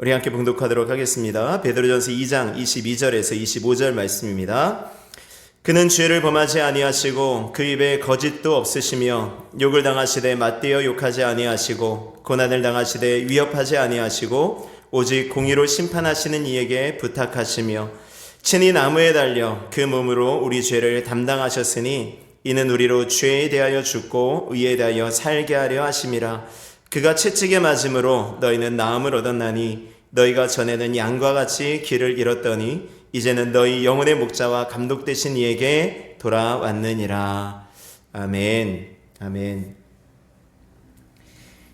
우리 함께 봉독하도록 하겠습니다. 베드로전서 2장 22절에서 25절 말씀입니다. 그는 죄를 범하지 아니하시고 그 입에 거짓도 없으시며 욕을 당하시되 맞대어 욕하지 아니하시고 고난을 당하시되 위협하지 아니하시고 오직 공의로 심판하시는 이에게 부탁하시며 친히 나무에 달려 그 몸으로 우리 죄를 담당하셨으니 이는 우리로 죄에 대하여 죽고 의에 대하여 살게 하려 하심이라. 그가 채찍에 맞음으로 너희는 나음을 얻었나니 너희가 전에는 양과 같이 길을 잃었더니 이제는 너희 영혼의 목자와 감독 되신 이에게 돌아왔느니라. 아멘. 아멘.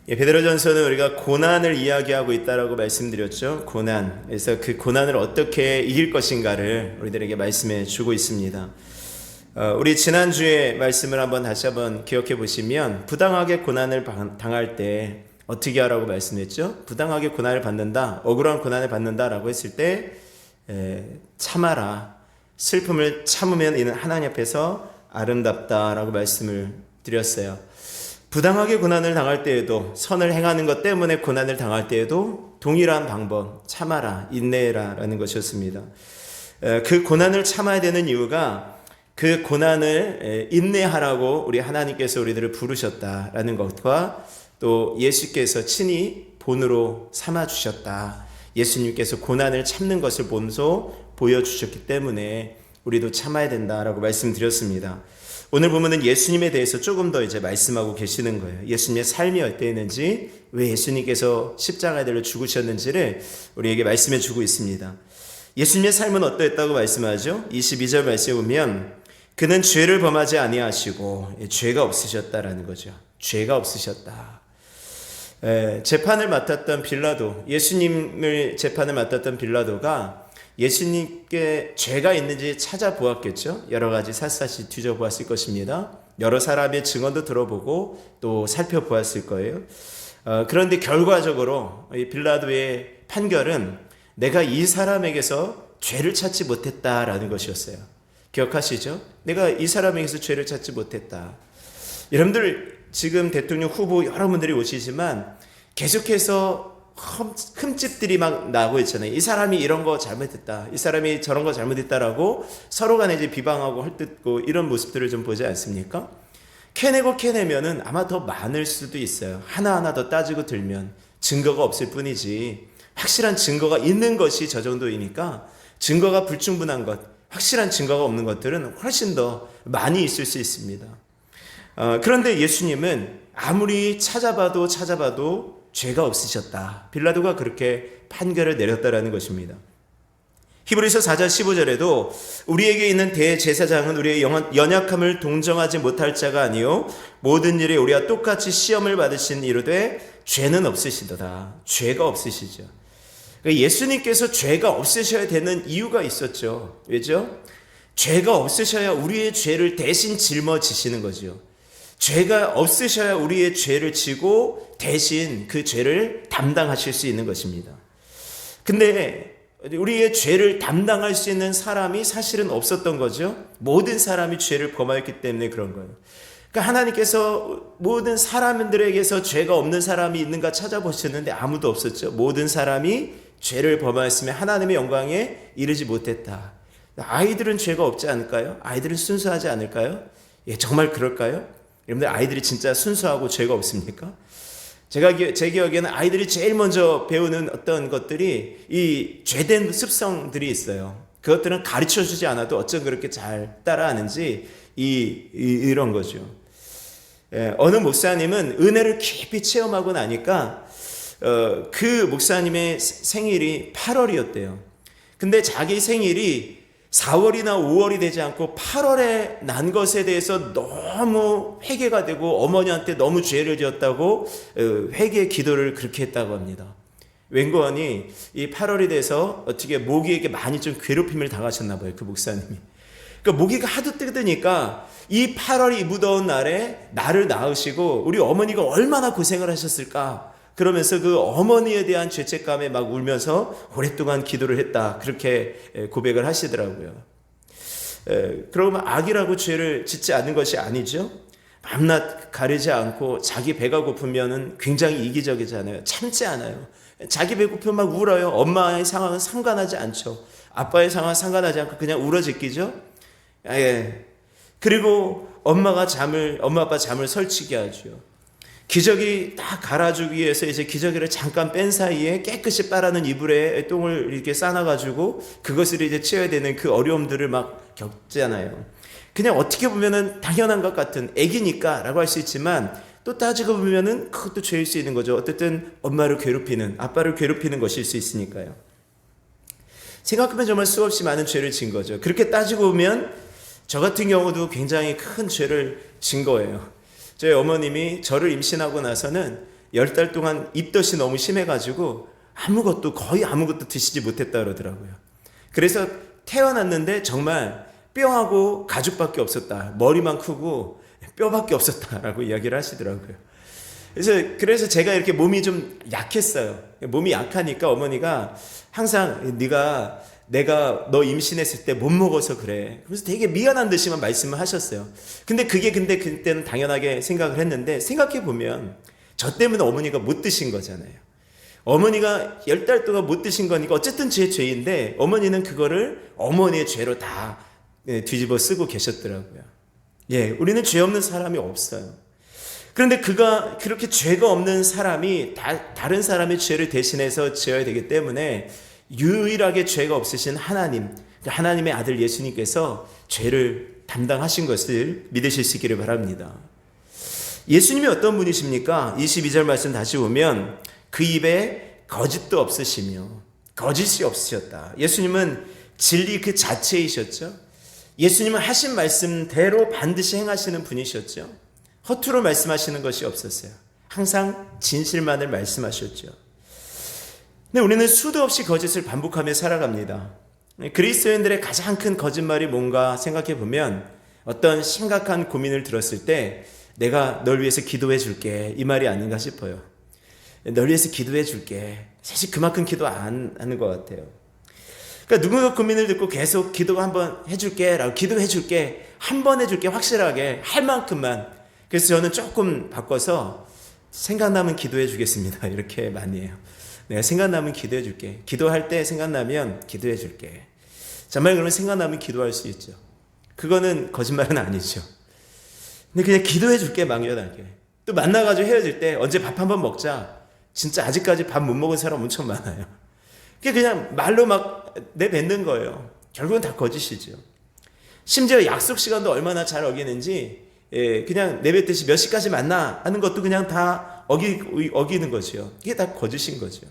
베드로전서는 우리가 고난을 이야기하고 있다라고 말씀드렸죠. 고난. 그래서 그 고난을 어떻게 이길 것인가를 우리들에게 말씀해 주고 있습니다. 우리 지난주에 말씀을 다시 한번 기억해 보시면 부당하게 고난을 당할 때 어떻게 하라고 말씀했죠? 부당하게 고난을 받는다, 억울한 고난을 받는다라고 했을 때 참아라. 슬픔을 참으면 이는 하나님 앞에서 아름답다라고 말씀을 드렸어요. 부당하게 고난을 당할 때에도, 선을 행하는 것 때문에 고난을 당할 때에도 동일한 방법, 참아라, 인내해라 라는 것이었습니다. 그 고난을 참아야 되는 이유가 그 고난을 인내하라고 우리 하나님께서 우리들을 부르셨다라는 것과 또 예수께서 친히 본으로 삼아주셨다. 예수님께서 고난을 참는 것을 본소 보여주셨기 때문에 우리도 참아야 된다라고 말씀드렸습니다. 오늘 보면은 예수님에 대해서 조금 더 이제 말씀하고 계시는 거예요. 예수님의 삶이 어땠는지, 왜 예수님께서 십자가에 달려 죽으셨는지를 우리에게 말씀해 주고 있습니다. 예수님의 삶은 어떠했다고 말씀하죠? 22절 말씀에 보면 그는 죄를 범하지 아니하시고 죄가 없으셨다라는 거죠. 죄가 없으셨다. 재판을 맡았던 빌라도, 예수님을 재판을 맡았던 빌라도가 예수님께 죄가 있는지 찾아보았겠죠. 여러 가지 샅샅이 뒤져보았을 것입니다. 여러 사람의 증언도 들어보고 또 살펴보았을 거예요. 그런데 결과적으로 빌라도의 판결은 내가 이 사람에게서 죄를 찾지 못했다라는 것이었어요. 기억하시죠? 내가 이 사람에게서 죄를 찾지 못했다. 여러분들 지금 대통령 후보 여러분들이 오시지만 계속해서 흠집들이 막 나고 있잖아요. 이 사람이 이런 거 잘못했다, 이 사람이 저런 거 잘못했다라고 서로 간에 이제 비방하고 헐뜯고 이런 모습들을 좀 보지 않습니까? 캐내면은 아마 더 많을 수도 있어요. 하나하나 더 따지고 들면 증거가 없을 뿐이지, 확실한 증거가 있는 것이 저 정도이니까 증거가 불충분한 것, 확실한 증거가 없는 것들은 훨씬 더 많이 있을 수 있습니다. 그런데 예수님은 아무리 찾아봐도 죄가 없으셨다. 빌라도가 그렇게 판결을 내렸다라는 것입니다. 히브리서 4장 15절에도 우리에게 있는 대제사장은 우리의 연약함을 동정하지 못할 자가 아니요 모든 일에 우리와 똑같이 시험을 받으신 이르되 죄는 없으시도다. 죄가 없으시죠. 그러니까 예수님께서 죄가 없으셔야 되는 이유가 있었죠. 왜죠? 죄가 없으셔야 우리의 죄를 대신 짊어지시는 거죠. 죄가 없으셔야 우리의 죄를 지고 대신 그 죄를 담당하실 수 있는 것입니다. 근데 우리의 죄를 담당할 수 있는 사람이 사실은 없었던 거죠. 모든 사람이 죄를 범하였기 때문에 그런 거예요. 그러니까 하나님께서 모든 사람들에게서 죄가 없는 사람이 있는가 찾아보셨는데 아무도 없었죠. 모든 사람이 죄를 범하였으면 하나님의 영광에 이르지 못했다. 아이들은 죄가 없지 않을까요? 아이들은 순수하지 않을까요? 예, 정말 그럴까요? 여러분들 아이들이 진짜 순수하고 죄가 없습니까? 제 기억에는 아이들이 제일 먼저 배우는 어떤 것들이 이 죄된 습성들이 있어요. 그것들은 가르쳐주지 않아도 어쩜 그렇게 잘 따라하는지 이런 거죠. 어느 목사님은 은혜를 깊이 체험하고 나니까 그 목사님의 생일이 8월이었대요. 근데 자기 생일이 4월이나 5월이 되지 않고 8월에 난 것에 대해서 너무 회개가 되고 어머니한테 너무 죄를 지었다고 회개 기도를 그렇게 했다고 합니다. 웬거하니 이 8월이 돼서 어떻게 모기에게 많이 좀 괴롭힘을 당하셨나 봐요, 그 목사님이. 그러니까 모기가 하도 뜯으니까 이 8월이 무더운 날에 나를 낳으시고 우리 어머니가 얼마나 고생을 하셨을까, 그러면서 그 어머니에 대한 죄책감에 막 울면서 오랫동안 기도를 했다, 그렇게 고백을 하시더라고요. 그러면 악이라고 죄를 짓지 않는 것이 아니죠. 밤낮 가리지 않고 자기 배가 고프면은 굉장히 이기적이잖아요. 참지 않아요. 자기 배고프면 막 울어요. 엄마의 상황은 상관하지 않죠. 아빠의 상황은 상관하지 않고 그냥 울어제끼죠. 예. 그리고 엄마 아빠 잠을 설치게 하죠. 기저귀 딱 갈아주기 위해서 이제 기저귀를 잠깐 뺀 사이에 깨끗이 빨아는 이불에 똥을 이렇게 싸놔가지고 그것을 이제 치워야 되는 그 어려움들을 막 겪잖아요. 그냥 어떻게 보면은 당연한 것 같은 애기니까 라고 할 수 있지만 또 따지고 보면은 그것도 죄일 수 있는 거죠. 어쨌든 엄마를 괴롭히는, 아빠를 괴롭히는 것일 수 있으니까요. 생각하면 정말 수없이 많은 죄를 진 거죠. 그렇게 따지고 보면 저 같은 경우도 굉장히 큰 죄를 진 거예요. 저희 어머님이 저를 임신하고 나서는 10달 동안 입덧이 너무 심해가지고 거의 아무것도 드시지 못했다 그러더라고요. 그래서 태어났는데 정말 뼈하고 가죽밖에 없었다. 머리만 크고 뼈밖에 없었다라고 이야기를 하시더라고요. 그래서 제가 이렇게 몸이 좀 약했어요. 몸이 약하니까 어머니가 항상 내가 너 임신했을 때 못 먹어서 그래. 그래서 되게 미안한 듯이만 말씀을 하셨어요. 근데 그때는 당연하게 생각을 했는데 생각해 보면 저 때문에 어머니가 못 드신 거잖아요. 어머니가 10달 동안 못 드신 거니까 어쨌든 제 죄인데 어머니는 그거를 어머니의 죄로 다 뒤집어 쓰고 계셨더라고요. 예, 우리는 죄 없는 사람이 없어요. 그런데 그렇게 죄가 없는 사람이 다른 사람의 죄를 대신해서 지어야 되기 때문에 유일하게 죄가 없으신 하나님의 아들 예수님께서 죄를 담당하신 것을 믿으실 수 있기를 바랍니다. 예수님이 어떤 분이십니까? 22절 말씀 다시 보면 그 입에 거짓도 없으시며 거짓이 없으셨다. 예수님은 진리 그 자체이셨죠. 예수님은 하신 말씀대로 반드시 행하시는 분이셨죠. 허투루 말씀하시는 것이 없었어요. 항상 진실만을 말씀하셨죠. 근데 우리는 수도 없이 거짓을 반복하며 살아갑니다. 그리스도인들의 가장 큰 거짓말이 뭔가 생각해 보면 어떤 심각한 고민을 들었을 때 내가 널 위해서 기도해 줄게 이 말이 아닌가 싶어요. 널 위해서 기도해 줄게. 사실 그만큼 기도 안 하는 것 같아요. 그러니까 누군가 고민을 듣고 계속 기도 한번 해줄게 라고 기도해 줄게 한 번 해줄게 확실하게 할 만큼만. 그래서 저는 조금 바꿔서 생각나면 기도해 주겠습니다 이렇게 많이 해요. 내가 생각나면 기도해 줄게. 기도할 때 생각나면 기도해 줄게. 정말 그러면 생각나면 기도할 수 있죠. 그거는 거짓말은 아니죠. 근데 그냥 기도해 줄게 막연하게. 또 만나가지고 헤어질 때 언제 밥 한번 먹자. 진짜 아직까지 밥 못 먹은 사람 엄청 많아요. 그냥 말로 막 내뱉는 거예요. 결국은 다 거짓이죠. 심지어 약속 시간도 얼마나 잘 어기는지 그냥 내뱉듯이 몇 시까지 만나 하는 것도 그냥 다 어기는 거죠. 이게 다 거짓인 거죠.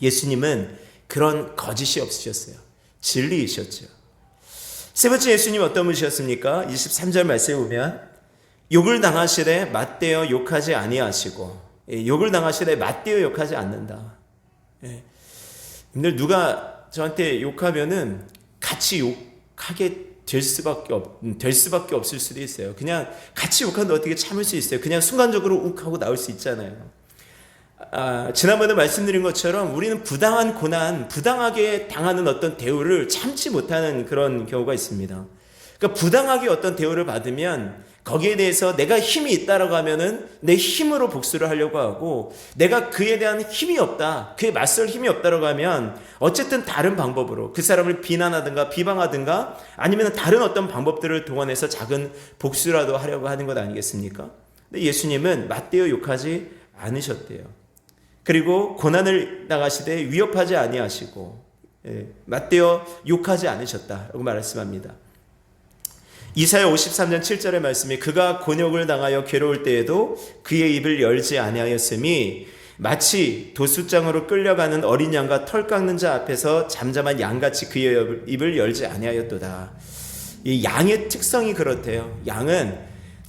예수님은 그런 거짓이 없으셨어요. 진리이셨죠. 세 번째 예수님 어떤 분이셨습니까? 23절 말씀에 보면 욕을 당하시되 맞대어 욕하지 아니하시고 욕을 당하시되 맞대어 욕하지 않는다. 누가 저한테 욕하면은 같이 욕하게 될 수밖에 없을 수도 있어요. 그냥 같이 욕하는데 어떻게 참을 수 있어요? 그냥 순간적으로 욱 하고 나올 수 있잖아요. 지난번에 말씀드린 것처럼 우리는 부당한 고난, 부당하게 당하는 어떤 대우를 참지 못하는 그런 경우가 있습니다. 그러니까 부당하게 어떤 대우를 받으면 거기에 대해서 내가 힘이 있다라고 하면은 내 힘으로 복수를 하려고 하고 내가 그에 대한 힘이 없다, 그에 맞설 힘이 없다라고 하면 어쨌든 다른 방법으로 그 사람을 비난하든가 비방하든가 아니면 다른 어떤 방법들을 동원해서 작은 복수라도 하려고 하는 것 아니겠습니까? 근데 예수님은 맞대어 욕하지 않으셨대요. 그리고 고난을 당하시되 위협하지 아니하시고 맞대어 욕하지 않으셨다라고 말씀합니다. 이사야 53장 7절의 말씀이 그가 곤욕을 당하여 괴로울 때에도 그의 입을 열지 아니하였음이 마치 도수장으로 끌려가는 어린 양과 털 깎는 자 앞에서 잠잠한 양같이 그의 입을 열지 아니하였도다. 이 양의 특성이 그렇대요. 양은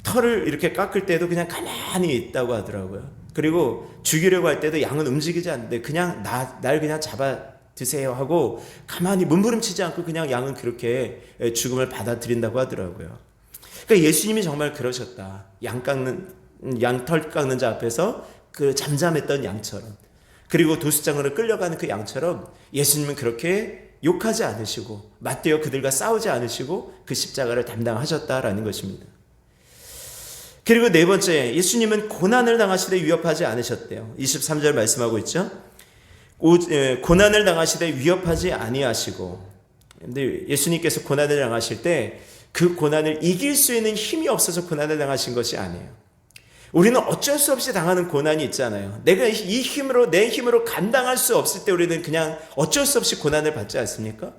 털을 이렇게 깎을 때도 그냥 가만히 있다고 하더라고요. 그리고 죽이려고 할 때도 양은 움직이지 않는데 그냥 날 그냥 잡아 드세요 하고 가만히 몸부림치지 않고 그냥 양은 그렇게 죽음을 받아들인다고 하더라고요. 그러니까 예수님이 정말 그러셨다. 양털 깎는 자 앞에서 그 잠잠했던 양처럼, 그리고 도수장으로 끌려가는 그 양처럼 예수님은 그렇게 욕하지 않으시고 맞대어 그들과 싸우지 않으시고 그 십자가를 담당하셨다라는 것입니다. 그리고 네 번째, 예수님은 고난을 당하시되 위협하지 않으셨대요. 23절 말씀하고 있죠. 고난을 당하시되 위협하지 아니하시고. 근데 예수님께서 고난을 당하실 때 그 고난을 이길 수 있는 힘이 없어서 고난을 당하신 것이 아니에요. 우리는 어쩔 수 없이 당하는 고난이 있잖아요. 내가 이 힘으로, 내 힘으로 감당할 수 없을 때 우리는 그냥 어쩔 수 없이 고난을 받지 않습니까?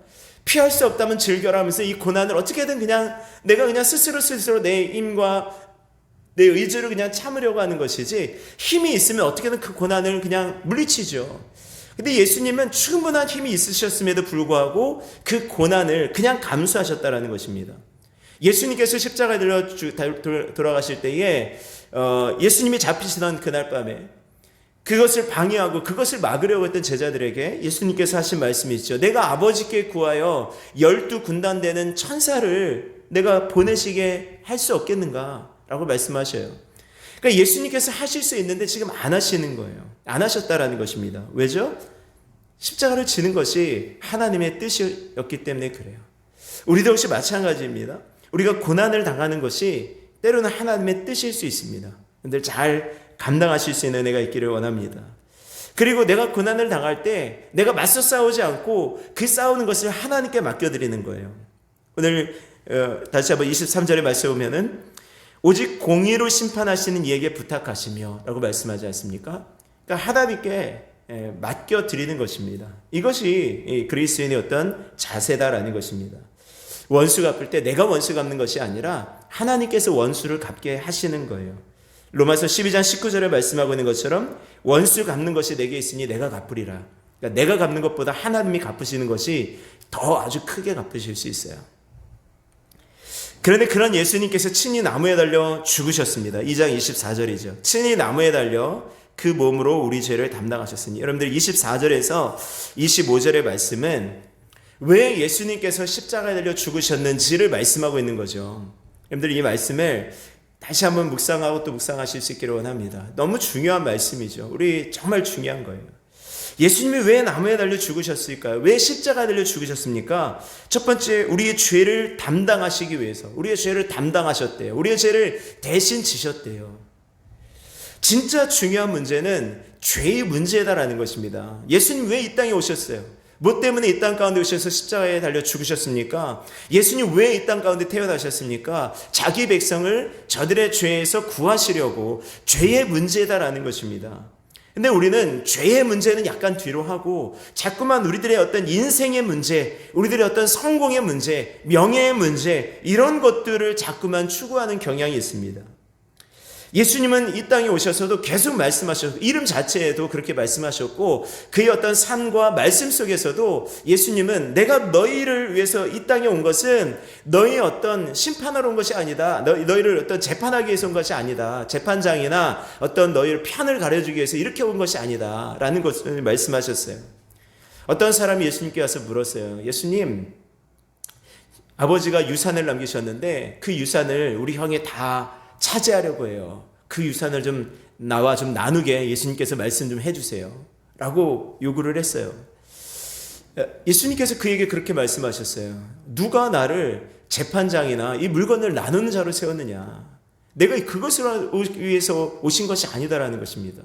피할 수 없다면 즐겨라 하면서 이 고난을 어떻게든 그냥 내가 그냥 스스로 내 힘과 내 의지로 그냥 참으려고 하는 것이지, 힘이 있으면 어떻게든 그 고난을 그냥 물리치죠. 근데 예수님은 충분한 힘이 있으셨음에도 불구하고 그 고난을 그냥 감수하셨다라는 것입니다. 예수님께서 십자가에 돌아가실 때에 예수님이 잡히시던 그날 밤에 그것을 방해하고 그것을 막으려고 했던 제자들에게 예수님께서 하신 말씀이 있죠. 내가 아버지께 구하여 12군단 되는 천사를 내가 보내시게 할 수 없겠는가? 라고 말씀하셔요. 그러니까 예수님께서 하실 수 있는데 지금 안 하시는 거예요. 안 하셨다라는 것입니다. 왜죠? 십자가를 지는 것이 하나님의 뜻이었기 때문에 그래요. 우리도 역시 마찬가지입니다. 우리가 고난을 당하는 것이 때로는 하나님의 뜻일 수 있습니다. 여러분들 잘 감당하실 수 있는 은혜가 있기를 원합니다. 그리고 내가 고난을 당할 때 내가 맞서 싸우지 않고 그 싸우는 것을 하나님께 맡겨드리는 거예요. 오늘 다시 한번 23절에 말씀 보면은 오직 공의로 심판하시는 이에게 부탁하시며 라고 말씀하지 않습니까? 그러니까 하나님께 맡겨드리는 것입니다. 이것이 그리스도인의 어떤 자세다라는 것입니다. 원수 갚을 때 내가 원수 갚는 것이 아니라 하나님께서 원수를 갚게 하시는 거예요. 로마서 12장 19절에 말씀하고 있는 것처럼 원수 갚는 것이 내게 있으니 내가 갚으리라. 그러니까 내가 갚는 것보다 하나님이 갚으시는 것이 더 아주 크게 갚으실 수 있어요. 그런데 그런 예수님께서 친히 나무에 달려 죽으셨습니다. 2장 24절이죠. 친히 나무에 달려 그 몸으로 우리 죄를 담당하셨으니. 여러분들 24절에서 25절의 말씀은 왜 예수님께서 십자가에 달려 죽으셨는지를 말씀하고 있는 거죠. 여러분들 이 말씀을 다시 한번 묵상하고 또 묵상하실 수 있기를 원합니다. 너무 중요한 말씀이죠. 우리 정말 중요한 거예요. 예수님이 왜 나무에 달려 죽으셨을까요? 왜 십자가에 달려 죽으셨습니까? 첫 번째, 우리의 죄를 담당하시기 위해서. 우리의 죄를 담당하셨대요. 우리의 죄를 대신 지셨대요. 진짜 중요한 문제는 죄의 문제다라는 것입니다. 예수님 왜 이 땅에 오셨어요? 뭐 때문에 이 땅 가운데 오셔서 십자가에 달려 죽으셨습니까? 예수님 왜 이 땅 가운데 태어나셨습니까? 자기 백성을 저들의 죄에서 구하시려고. 죄의 문제다라는 것입니다. 근데 우리는 죄의 문제는 약간 뒤로 하고 자꾸만 우리들의 어떤 인생의 문제, 우리들의 어떤 성공의 문제, 명예의 문제, 이런 것들을 자꾸만 추구하는 경향이 있습니다. 예수님은 이 땅에 오셔서도 계속 말씀하셨고, 이름 자체에도 그렇게 말씀하셨고, 그의 어떤 삶과 말씀 속에서도 예수님은 내가 너희를 위해서 이 땅에 온 것은 너희의 어떤 심판하러 온 것이 아니다. 너희를 어떤 재판하기 위해서 온 것이 아니다. 재판장이나 어떤 너희를 편을 가려주기 위해서 이렇게 온 것이 아니다. 라는 것을 말씀하셨어요. 어떤 사람이 예수님께 와서 물었어요. 예수님, 아버지가 유산을 남기셨는데 그 유산을 우리 형이 다 차지하려고 해요. 그 유산을 나와 나누게 예수님께서 말씀 좀 해주세요. 라고 요구를 했어요. 예수님께서 그에게 그렇게 말씀하셨어요. 누가 나를 재판장이나 이 물건을 나누는 자로 세웠느냐. 내가 그것을 위해서 오신 것이 아니다라는 것입니다.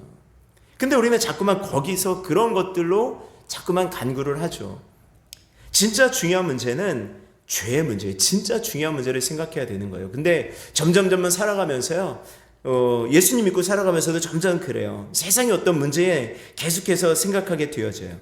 근데 우리는 자꾸만 거기서 그런 것들로 자꾸만 간구를 하죠. 진짜 중요한 문제는 죄의 문제, 진짜 중요한 문제를 생각해야 되는 거예요. 근데 점점 살아가면서요, 예수님 믿고 살아가면서도 점점 그래요. 세상의 어떤 문제에 계속해서 생각하게 되어져요.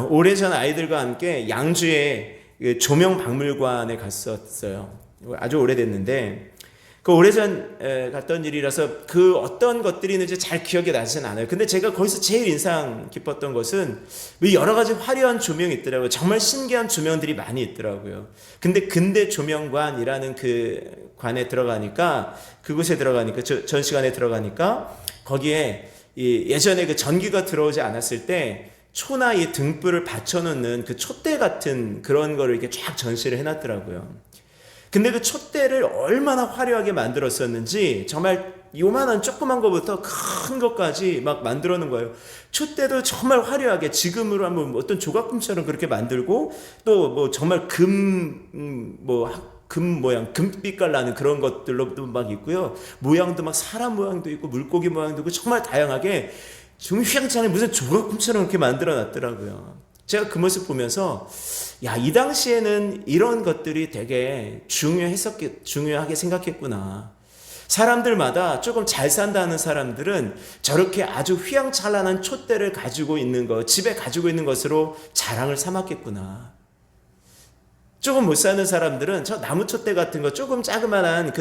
오래전 아이들과 함께 양주의 조명박물관에 갔었어요. 아주 오래됐는데 그 오래전 갔던 일이라서 그 어떤 것들이 있는지 잘 기억이 나지는 않아요. 근데 제가 거기서 제일 인상 깊었던 것은 여러 가지 화려한 조명이 있더라고요. 정말 신기한 조명들이 많이 있더라고요. 근데 근대 조명관이라는 그 관에 들어가니까, 그곳에 들어가니까, 전시관에 들어가니까 거기에 예전에 그 전기가 들어오지 않았을 때 초나 이 등불을 받쳐놓는 그 촛대 같은 그런 거를 이렇게 쫙 전시를 해놨더라고요. 근데 그 촛대를 얼마나 화려하게 만들었었는지, 정말 요만한 조그만 것부터 큰 것까지 막 만들어 놓은 거예요. 촛대도 정말 화려하게 지금으로 하면 어떤 조각금처럼 그렇게 만들고, 또 뭐 정말 금 금 모양, 금빛깔 나는 그런 것들로도 막 있고요. 모양도 막 사람 모양도 있고 물고기 모양도 있고 정말 다양하게 정말 휘황찬에 무슨 조각품처럼 이렇게 만들어 놨더라고요. 제가 그 모습 보면서 야, 이 당시에는 이런 것들이 되게 중요하게 생각했구나. 사람들마다 조금 잘 산다는 사람들은 저렇게 아주 휘황찬란한 촛대를 가지고 있는 것, 집에 가지고 있는 것으로 자랑을 삼았겠구나. 조금 못 사는 사람들은 저 나무 촛대 같은 거, 조금 자그만한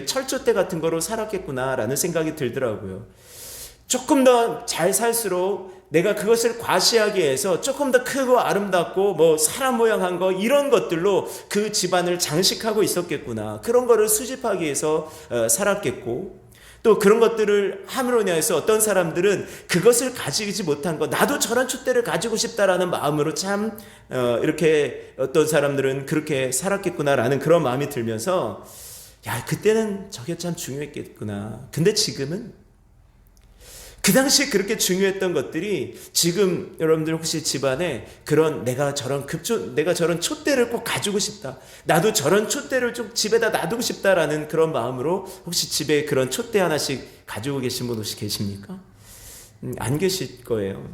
철촛대 같은 거로 살았겠구나라는 생각이 들더라고요. 조금 더 잘 살수록 내가 그것을 과시하기 위해서 조금 더 크고 아름답고 뭐 사람 모양한 거 이런 것들로 그 집안을 장식하고 있었겠구나. 그런 거를 수집하기 위해서 살았겠고, 또 그런 것들을 함으로 인해서 어떤 사람들은 그것을 가지지 못한 거, 나도 저런 촛대를 가지고 싶다라는 마음으로 참 이렇게 어떤 사람들은 그렇게 살았겠구나라는 그런 마음이 들면서 야, 그때는 저게 참 중요했겠구나. 근데 지금은 그 당시에 그렇게 중요했던 것들이 지금 여러분들 혹시 집안에 그런 내가 저런 촛대를 꼭 가지고 싶다, 나도 저런 촛대를 좀 집에다 놔두고 싶다라는 그런 마음으로 혹시 집에 그런 촛대 하나씩 가지고 계신 분 혹시 계십니까? 안 계실 거예요.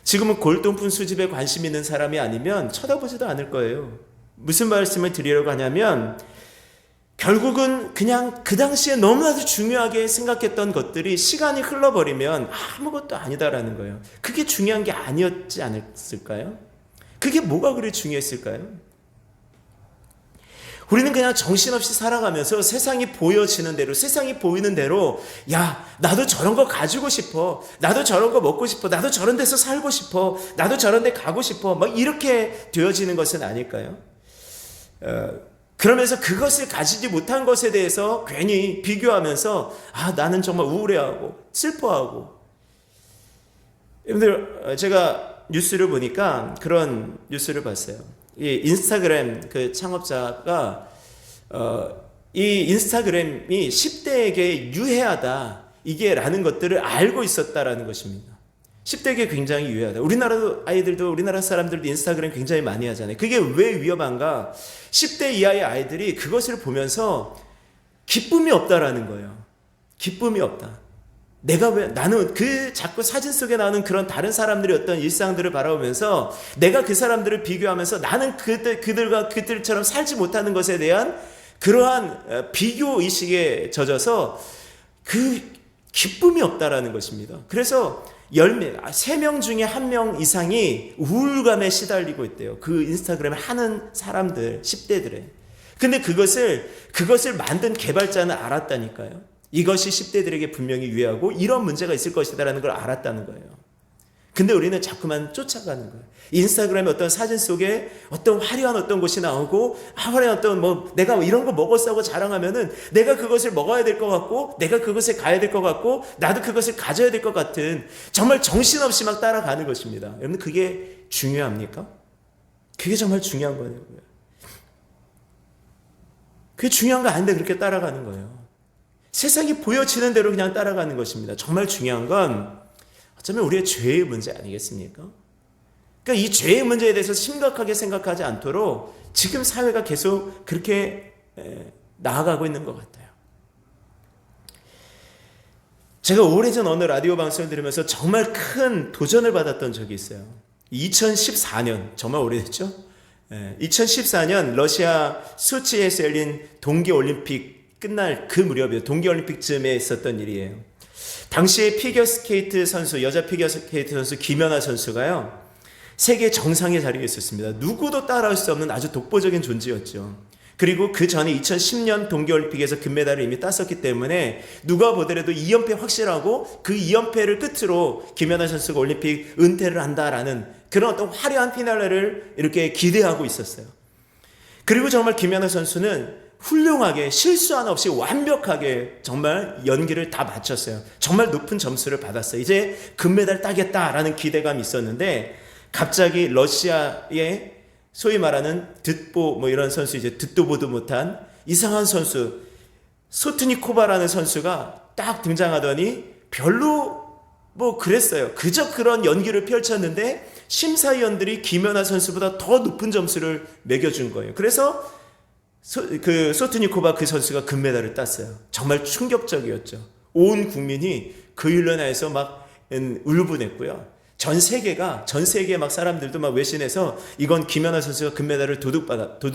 지금은 골동품 수집에 관심 있는 사람이 아니면 쳐다보지도 않을 거예요. 무슨 말씀을 드리려고 하냐면 결국은 그냥 그 당시에 너무나도 중요하게 생각했던 것들이 시간이 흘러버리면 아무것도 아니다라는 거예요. 그게 중요한 게 아니었지 않았을까요? 그게 뭐가 그리 중요했을까요? 우리는 그냥 정신없이 살아가면서 세상이 보여지는 대로, 세상이 보이는 대로 야, 나도 저런 거 가지고 싶어, 나도 저런 거 먹고 싶어, 나도 저런 데서 살고 싶어, 나도 저런 데 가고 싶어, 막 이렇게 되어지는 것은 아닐까요? 그러면서 그것을 가지지 못한 것에 대해서 괜히 비교하면서 나는 정말 우울해하고 슬퍼하고. 여러분들, 제가 뉴스를 보니까 그런 뉴스를 봤어요. 이 인스타그램 그 창업자가 이 인스타그램이 10대에게 유해하다, 이게 라는 것들을 알고 있었다라는 것입니다. 10대에게 굉장히 유해하다. 우리나라 사람들도 인스타그램 굉장히 많이 하잖아요. 그게 왜 위험한가? 10대 이하의 아이들이 그것을 보면서 기쁨이 없다라는 거예요. 기쁨이 없다. 나는 자꾸 사진 속에 나오는 그런 다른 사람들의 어떤 일상들을 바라보면서 내가 그 사람들을 비교하면서 나는 그들처럼 살지 못하는 것에 대한 그러한 비교 의식에 젖어서 그 기쁨이 없다라는 것입니다. 그래서 3명 중에 1명 이상이 우울감에 시달리고 있대요. 그 인스타그램을 하는 사람들, 10대들에. 근데 그것을 만든 개발자는 알았다니까요. 이것이 10대들에게 분명히 유해하고 이런 문제가 있을 것이다라는 걸 알았다는 거예요. 근데 우리는 자꾸만 쫓아가는 거예요. 인스타그램의 어떤 사진 속에 어떤 화려한 어떤 곳이 나오고, 화려한 어떤 내가 이런 거 먹었어 하고 자랑하면은 내가 그것을 먹어야 될 것 같고, 내가 그것에 가야 될 것 같고, 나도 그것을 가져야 될 것 같은, 정말 정신없이 막 따라가는 것입니다. 여러분, 그게 중요합니까? 그게 정말 중요한 거냐고요. 그게 중요한 거 아닌데 그렇게 따라가는 거예요. 세상이 보여지는 대로 그냥 따라가는 것입니다. 정말 중요한 건 어쩌면 우리의 죄의 문제 아니겠습니까? 그러니까 이 죄의 문제에 대해서 심각하게 생각하지 않도록 지금 사회가 계속 그렇게 나아가고 있는 것 같아요. 제가 오래전 어느 라디오 방송을 들으면서 정말 큰 도전을 받았던 적이 있어요. 2014년, 정말 오래됐죠? 2014년 러시아 소치에서 열린 동계올림픽 끝날 그 무렵이에요. 동계올림픽쯤에 있었던 일이에요. 당시에 피겨스케이트 선수, 여자 피겨스케이트 선수 김연아 선수가요, 세계 정상의 자리에 있었습니다. 누구도 따라올 수 없는 아주 독보적인 존재였죠. 그리고 그 전에 2010년 동계올림픽에서 금메달을 이미 땄었기 때문에 누가 보더라도 2연패 확실하고, 그 2연패를 끝으로 김연아 선수가 올림픽 은퇴를 한다라는 그런 어떤 화려한 피날레를 이렇게 기대하고 있었어요. 그리고 정말 김연아 선수는 훌륭하게, 실수 하나 없이 완벽하게 정말 연기를 다 마쳤어요. 정말 높은 점수를 받았어요. 이제 금메달 따겠다라는 기대감이 있었는데, 갑자기 러시아의 소위 말하는 이런 선수, 이제 듣도 보도 못한 이상한 선수, 소트니코바라는 선수가 딱 등장하더니 별로 그랬어요. 그저 그런 연기를 펼쳤는데 심사위원들이 김연아 선수보다 더 높은 점수를 매겨준 거예요. 그래서 소트니코바 그 선수가 금메달을 땄어요. 정말 충격적이었죠. 온 국민이 그 일로 인해서 막 울분했고요. 전 세계 막 사람들도 막 외신에서 이건 김연아 선수가 금메달을 도둑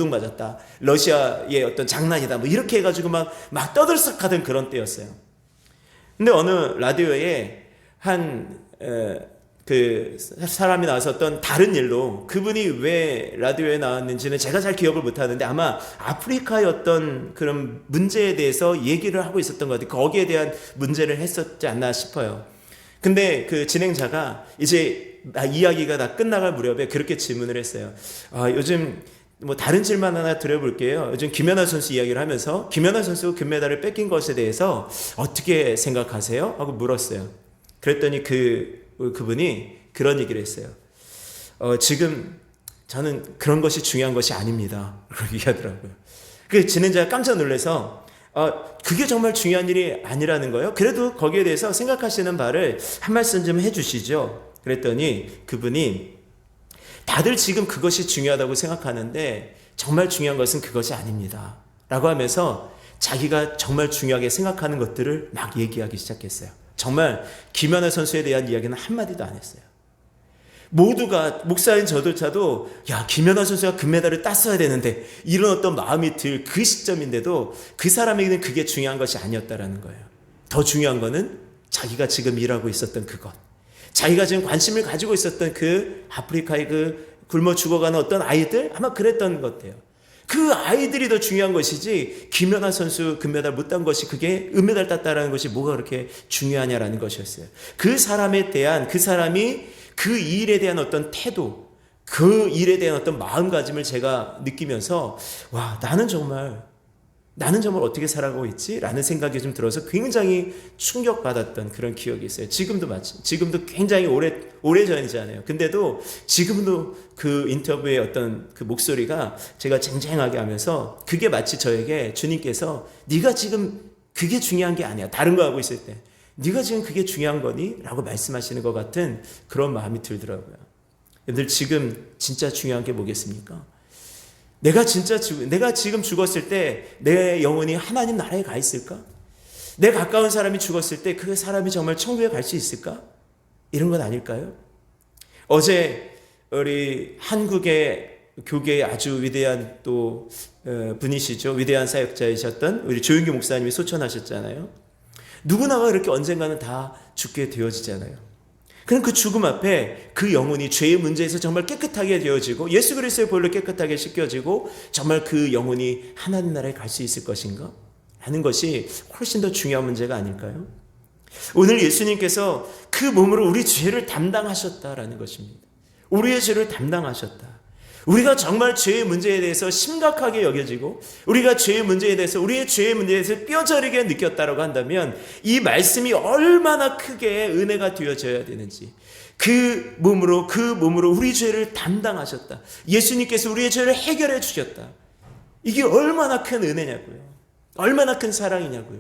맞았다. 러시아의 어떤 장난이다. 뭐 이렇게 해가지고 막 떠들썩하던 그런 때였어요. 근데 어느 라디오에 그 사람이 나와서 어떤 다른 일로 그분이 왜 라디오에 나왔는지는 제가 잘 기억을 못하는데 아마 아프리카의 어떤 그런 문제에 대해서 얘기를 하고 있었던 것 같아요. 거기에 대한 문제를 했었지 않나 싶어요. 근데 그 진행자가 이제 이야기가 다 끝나갈 무렵에 그렇게 질문을 했어요. 요즘 뭐 다른 질문 하나 드려볼게요. 요즘 김연아 선수 이야기를 하면서 김연아 선수가 금메달을 뺏긴 것에 대해서 어떻게 생각하세요? 하고 물었어요. 그랬더니 그분이 그런 얘기를 했어요. 지금 저는 그런 것이 중요한 것이 아닙니다. 그렇게 얘기하더라고요. 그 진행자가 깜짝 놀라서 그게 정말 중요한 일이 아니라는 거예요. 그래도 거기에 대해서 생각하시는 바를 한 말씀 좀 해주시죠. 그랬더니 그분이 다들 지금 그것이 중요하다고 생각하는데 정말 중요한 것은 그것이 아닙니다. 라고 하면서 자기가 정말 중요하게 생각하는 것들을 막 얘기하기 시작했어요. 정말 김연아 선수에 대한 이야기는 한마디도 안 했어요. 모두가 목사인 저조차도 야 김연아 선수가 금메달을 땄어야 되는데 이런 어떤 마음이 들 그 시점인데도 그 사람에게는 그게 중요한 것이 아니었다라는 거예요. 더 중요한 거는 자기가 지금 일하고 있었던 그것, 자기가 지금 관심을 가지고 있었던 그 아프리카의 그 굶어 죽어가는 어떤 아이들 아마 그랬던 것 같아요. 그 아이들이 더 중요한 것이지 김연아 선수 금메달 못 딴 것이 그게 은메달 땄다라는 것이 뭐가 그렇게 중요하냐라는 것이었어요. 그 사람에 대한 그 사람이 그 일에 대한 어떤 태도, 그 일에 대한 어떤 마음가짐을 제가 느끼면서 와 나는 정말 어떻게 살아가고 있지? 라는 생각이 좀 들어서 굉장히 충격받았던 그런 기억이 있어요. 지금도 굉장히 오래 전이잖아요. 근데도 지금도 그 인터뷰의 어떤 그 목소리가 제가 쟁쟁하게 하면서 그게 마치 저에게 주님께서 네가 지금 그게 중요한 게 아니야. 다른 거 하고 있을 때. 네가 지금 그게 중요한 거니? 라고 말씀하시는 것 같은 그런 마음이 들더라고요. 여러분들 지금 진짜 중요한 게 뭐겠습니까? 내가 지금 죽었을 때 내 영혼이 하나님 나라에 가 있을까? 내 가까운 사람이 죽었을 때 그 사람이 정말 천국에 갈 수 있을까? 이런 건 아닐까요? 어제 우리 한국의 교계의 아주 위대한 또 분이시죠. 위대한 사역자이셨던 우리 조윤규 목사님이 소천하셨잖아요. 누구나가 이렇게 언젠가는 다 죽게 되어지잖아요. 그럼 그 죽음 앞에 그 영혼이 죄의 문제에서 정말 깨끗하게 되어지고 예수 그리스도의 보혈로 깨끗하게 씻겨지고 정말 그 영혼이 하나님 나라에 갈 수 있을 것인가? 하는 것이 훨씬 더 중요한 문제가 아닐까요? 오늘 예수님께서 그 몸으로 우리 죄를 담당하셨다라는 것입니다. 우리의 죄를 담당하셨다. 우리가 정말 죄의 문제에 대해서 심각하게 여겨지고 우리가 죄의 문제에 대해서 우리의 죄의 문제에 대해서 뼈저리게 느꼈다라고 한다면 이 말씀이 얼마나 크게 은혜가 되어져야 되는지 그 몸으로 우리 죄를 담당하셨다. 예수님께서 우리의 죄를 해결해 주셨다. 이게 얼마나 큰 은혜냐고요. 얼마나 큰 사랑이냐고요.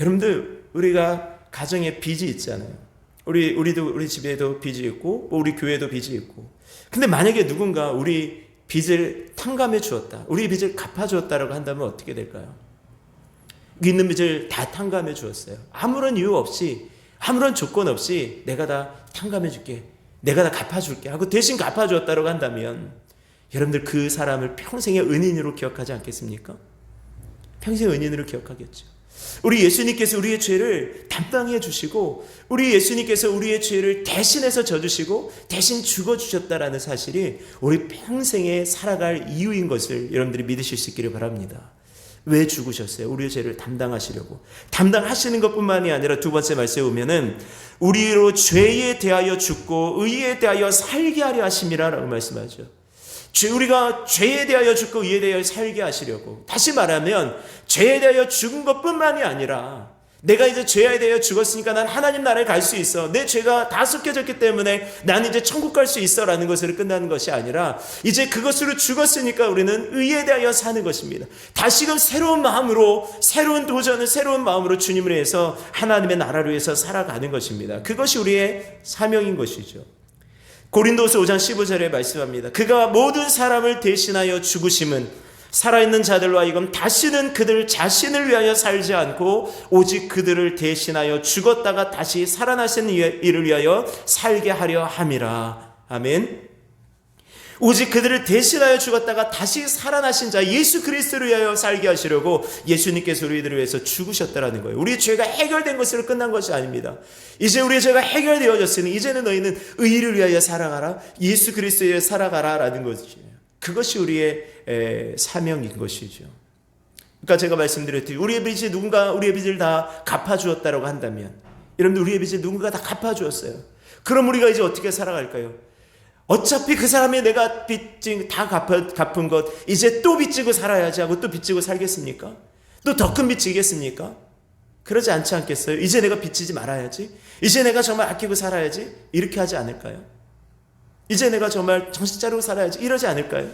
여러분들 우리가 가정에 빚이 있잖아요. 우리 집에도 빚이 있고 우리 교회도 빚이 있고 근데 만약에 누군가 우리 빚을 탕감해 주었다. 우리 빚을 갚아 주었다라고 한다면 어떻게 될까요? 있는 빚을 다 탕감해 주었어요. 아무런 이유 없이 아무런 조건 없이 내가 다 탕감해 줄게. 내가 다 갚아 줄게 하고 대신 갚아 주었다라고 한다면 여러분들 그 사람을 평생의 은인으로 기억하지 않겠습니까? 평생 은인으로 기억하겠죠. 우리 예수님께서 우리의 죄를 담당해 주시고 우리 예수님께서 우리의 죄를 대신해서 져주시고 대신 죽어주셨다라는 사실이 우리 평생에 살아갈 이유인 것을 여러분들이 믿으실 수 있기를 바랍니다. 왜 죽으셨어요? 우리의 죄를 담당하시려고. 담당하시는 것뿐만이 아니라 두 번째 말씀에 보면은 우리로 죄에 대하여 죽고 의에 대하여 살게 하려 하심이라라고 말씀하죠. 우리가 죄에 대하여 죽고 의에 대하여 살게 하시려고. 다시 말하면 죄에 대하여 죽은 것뿐만이 아니라 내가 이제 죄에 대하여 죽었으니까 난 하나님 나라에 갈 수 있어. 내 죄가 다 쏟겨졌기 때문에 난 이제 천국 갈 수 있어 라는 것으로 끝나는 것이 아니라 이제 그것으로 죽었으니까 우리는 의에 대하여 사는 것입니다. 다시금 새로운 마음으로 새로운 도전을 새로운 마음으로 주님을 위해서 하나님의 나라를 위해서 살아가는 것입니다. 그것이 우리의 사명인 것이죠. 고린도서 5장 15절에 말씀합니다. 그가 모든 사람을 대신하여 죽으심은 살아있는 자들로 하여금 다시는 그들 자신을 위하여 살지 않고 오직 그들을 대신하여 죽었다가 다시 살아나신 이를 위하여 살게 하려 함이라. 아멘. 오직 그들을 대신하여 죽었다가 다시 살아나신 자 예수 그리스도를 위하여 살게 하시려고 예수님께서 우리들을 위해서 죽으셨다라는 거예요. 우리의 죄가 해결된 것으로 끝난 것이 아닙니다. 이제 우리의 죄가 해결되어졌으니 이제는 너희는 의를 위하여 살아가라, 예수 그리스도에 위하여 살아가라 라는 것이에요. 그것이 우리의 사명인 것이죠. 그러니까 제가 말씀드렸듯이 우리의 빚이 누군가 우리의 빚을 다 갚아주었다라고 한다면, 여러분들 우리의 빚을 누군가 다 갚아주었어요. 그럼 우리가 이제 어떻게 살아갈까요? 어차피 그 사람이 내가 빚진 다 갚은 것 이제 또 빚지고 살아야지 하고 또 빚지고 살겠습니까? 또 더 큰 빚지겠습니까? 그러지 않지 않겠어요? 이제 내가 빚지지 말아야지, 이제 내가 정말 아끼고 살아야지, 이렇게 하지 않을까요? 이제 내가 정말 정신 차리고 살아야지, 이러지 않을까요?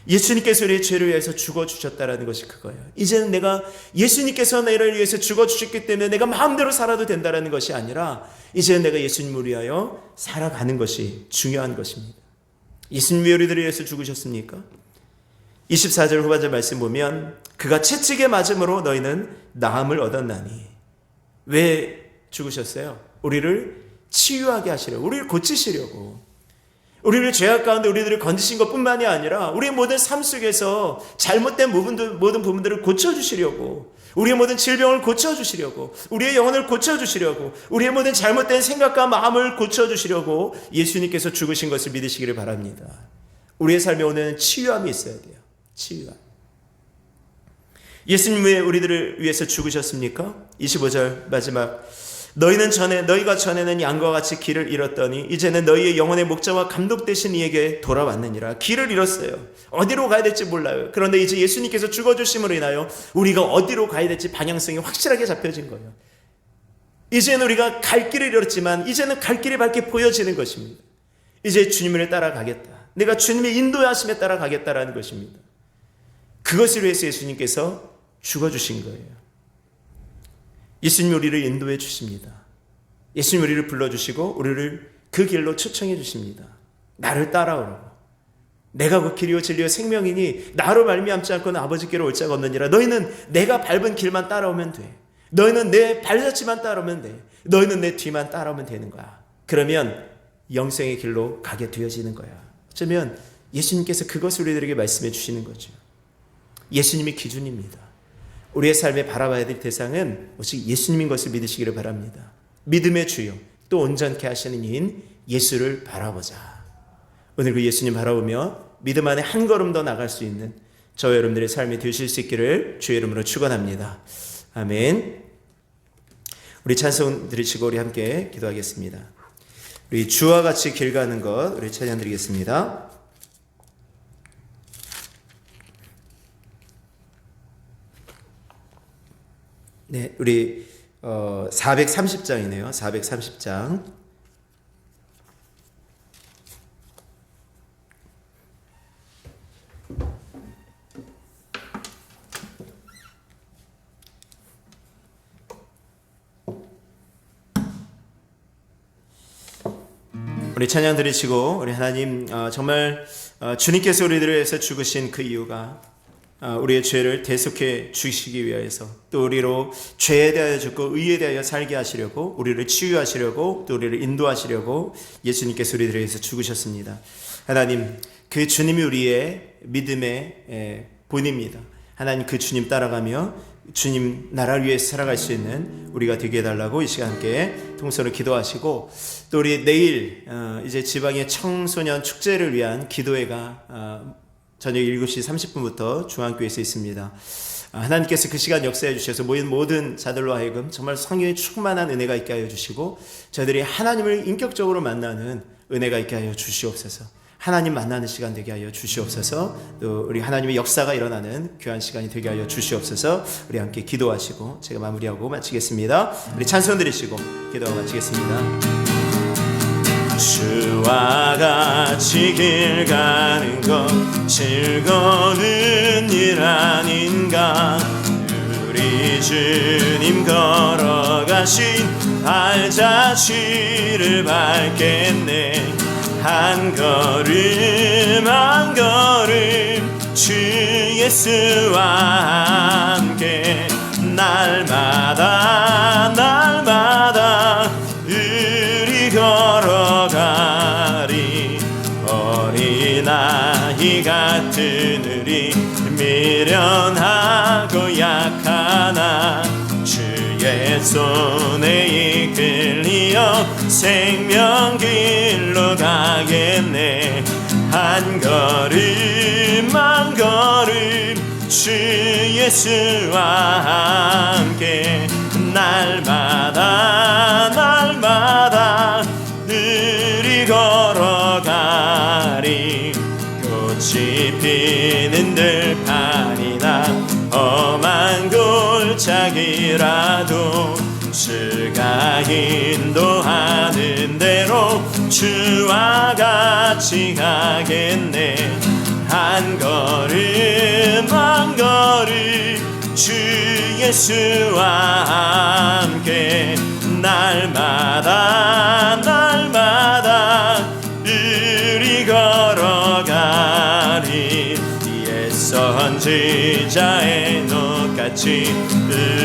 예수님께서 우리의 죄를 위해서 죽어주셨다는 것이 그거예요. 이제는 내가 예수님께서 나를 위해서 죽어주셨기 때문에 내가 마음대로 살아도 된다는 것이 아니라 이제는 내가 예수님을 위하여 살아가는 것이 중요한 것입니다. 예수님 왜 우리들을 위해서 죽으셨습니까? 24절 후반절 말씀 보면 그가 채찍에 맞음으로 너희는 나음을 얻었나니. 왜 죽으셨어요? 우리를 치유하게 하시려고, 우리를 고치시려고, 우리를 죄악 가운데 우리들을 건지신 것뿐만이 아니라 우리의 모든 삶 속에서 잘못된 모든 부분들을 고쳐주시려고, 우리의 모든 질병을 고쳐주시려고, 우리의 영혼을 고쳐주시려고, 우리의 모든 잘못된 생각과 마음을 고쳐주시려고 예수님께서 죽으신 것을 믿으시기를 바랍니다. 우리의 삶에 오는 치유함이 있어야 돼요. 치유함. 예수님 왜 우리들을 위해서 죽으셨습니까? 25절 마지막, 너희가 전에는 양과 같이 길을 잃었더니 이제는 너희의 영혼의 목자와 감독 되신 이에게 돌아왔느니라. 길을 잃었어요. 어디로 가야 될지 몰라요. 그런데 이제 예수님께서 죽어주심으로 인하여 우리가 어디로 가야 될지 방향성이 확실하게 잡혀진 거예요. 이제는 우리가 갈 길을 잃었지만 이제는 갈 길이 밝게 보여지는 것입니다. 이제 주님을 따라가겠다, 내가 주님의 인도하심에 따라가겠다라는 것입니다. 그것을 위해서 예수님께서 죽어주신 거예요. 예수님이 우리를 인도해 주십니다. 예수님이 우리를 불러주시고 우리를 그 길로 초청해 주십니다. 나를 따라오라고. 내가 그 길이요 진리요 생명이니 나로 말미암지 않고는 아버지께로 올 자가 없느니라. 너희는 내가 밟은 길만 따라오면 돼. 너희는 내 발자취만 따라오면 돼. 너희는 내 뒤만 따라오면 되는 거야. 그러면 영생의 길로 가게 되어지는 거야. 어쩌면 예수님께서 그것을 우리들에게 말씀해 주시는 거죠. 예수님이 기준입니다. 우리의 삶에 바라봐야 될 대상은 오직 예수님인 것을 믿으시기를 바랍니다. 믿음의 주요 또 온전케 하시는 이인 예수를 바라보자. 오늘 그 예수님 바라보며 믿음 안에 한 걸음 더 나갈 수 있는 저와 여러분들의 삶이 되실 수 있기를 주의 이름으로 축원합니다. 아멘. 우리 찬송 드리시고 우리 함께 기도하겠습니다. 우리 주와 같이 길 가는 것 우리 찬양 드리겠습니다. 네, 우리 430장이네요. 430장. 우리 찬양 드리시고 우리 하나님 정말 주님께서 우리들을 위해서 죽으신 그 이유가 우리의 죄를 대속해 주시기 위해서, 또 우리로 죄에 대하여 죽고 의에 대하여 살게 하시려고, 우리를 치유하시려고, 또 우리를 인도하시려고 예수님께서 우리들을 위해서 죽으셨습니다. 하나님, 그 주님이 우리의 믿음의 본입니다. 하나님, 그 주님 따라가며 주님 나라를 위해서 살아갈 수 있는 우리가 되게 해달라고 이 시간 함께 통성으로 기도하시고, 또 우리 내일 이제 지방의 청소년 축제를 위한 기도회가 저녁 7시 30분부터 중앙교회에서 있습니다. 하나님께서 그 시간 역사해 주셔서 모인 모든 자들로 하여금 정말 성령의 충만한 은혜가 있게 하여 주시고, 저희들이 하나님을 인격적으로 만나는 은혜가 있게 하여 주시옵소서. 하나님 만나는 시간 되게 하여 주시옵소서. 또 우리 하나님의 역사가 일어나는 귀한 시간이 되게 하여 주시옵소서. 우리 함께 기도하시고 제가 마무리하고 마치겠습니다. 우리 찬송 드리시고 기도하고 마치겠습니다. 주와 같이 길 가는 것 즐거운 일 아닌가. 우리 주님 걸어가신 발자취를 밟겠네. 한 걸음 한 걸음 주 예수와 함께 날마다 날마다 우리 걸어가리. 어린아이 같은 우리 미련하고 약하나 주의 손에 이끌리어 생명길로 가겠네. 한 걸음 한 걸음 주 예수와 함께 날마다 날마다 우리 걸어가리. 꽃이 피는 들판이나 험한 골짜기라도 주가 인도하는 대로 주와 같이 가겠네. 한 걸음 한 걸음 주 예수와 함께 날마다 날마다 우리 걸어가리. 옛 선지자의 녹같이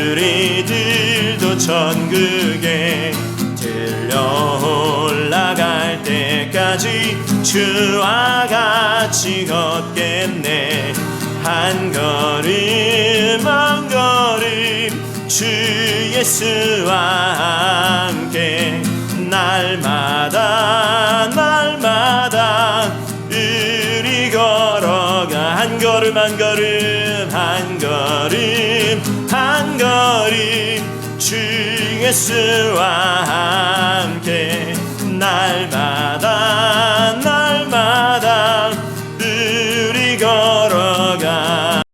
우리들도 천국에 들려 올라갈 때까지 주와 같이 걷겠네. 한 걸음 한 걸음 주 예수와 함께 날마다 날마다 우리 걸어가. 한 걸음 한 걸음 한 걸음 한 걸음 주 예수와